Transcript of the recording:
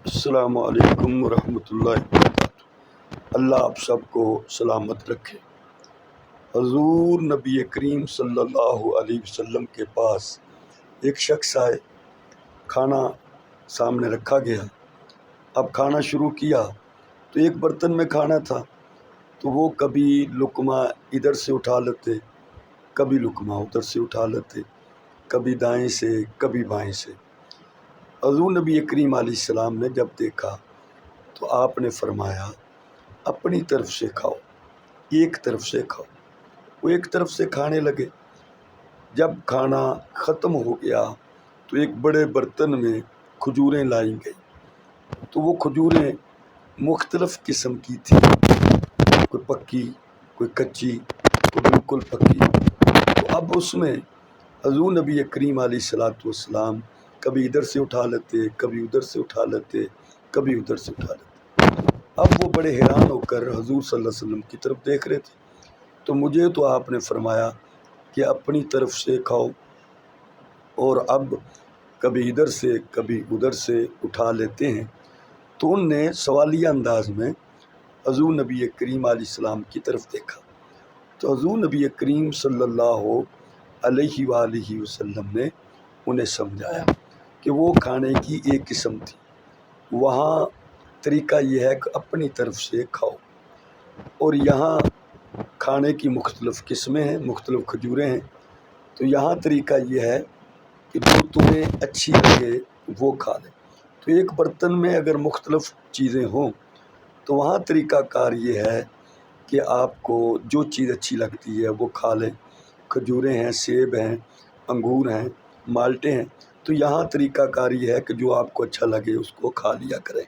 السلام علیکم ورحمۃ اللہ وبرکاتہ۔ اللہ آپ سب کو سلامت رکھے۔ حضور نبی کریم صلی اللہ علیہ وسلم کے پاس ایک شخص آئے، کھانا سامنے رکھا گیا۔ اب کھانا شروع کیا تو ایک برتن میں کھانا تھا، تو وہ کبھی لقمہ ادھر سے اٹھا لیتے، کبھی لقمہ ادھر سے اٹھا لیتے، کبھی دائیں سے کبھی بائیں سے۔ حضور نبی کریم علیہ السلام نے جب دیکھا تو آپ نے فرمایا اپنی طرف سے کھاؤ، ایک طرف سے کھاؤ۔ وہ ایک طرف سے کھانے لگے۔ جب کھانا ختم ہو گیا تو ایک بڑے برتن میں کھجوریں لائی گئی، تو وہ کھجوریں مختلف قسم کی تھیں، کوئی پکی، کوئی کچی، کوئی بالکل پکی۔ تو اب اس میں حضور نبی کریم علیہ السلام کبھی ادھر سے اٹھا لیتے، کبھی ادھر سے اٹھا لیتے، کبھی ادھر سے اٹھا لیتے۔ اب وہ بڑے حیران ہو کر حضور صلی اللہ علیہ وسلم کی طرف دیکھ رہے تھے۔ تو مجھے تو آپ نے فرمایا کہ اپنی طرف سے کھاؤ، اور اب کبھی ادھر سے کبھی ادھر سے اٹھا لیتے ہیں۔ تو ان نے سوالیہ انداز میں حضور نبی کریم علیہ السلام کی طرف دیکھا، تو حضور نبی کریم صلی اللہ علیہ وآلہ وسلم نے انہیں سمجھایا کہ وہ کھانے کی ایک قسم تھی، وہاں طریقہ یہ ہے کہ اپنی طرف سے کھاؤ، اور یہاں کھانے کی مختلف قسمیں ہیں، مختلف کھجوریں ہیں، تو یہاں طریقہ یہ ہے کہ جو تمہیں اچھی لگے وہ کھا لے۔ تو ایک برتن میں اگر مختلف چیزیں ہوں تو وہاں طریقہ کار یہ ہے کہ آپ کو جو چیز اچھی لگتی ہے وہ کھا لیں۔ کھجوریں ہیں، سیب ہیں، انگور ہیں، مالٹے ہیں، تو یہاں طریقہ کار یہ ہے کہ جو آپ کو اچھا لگے اس کو کھا لیا کریں۔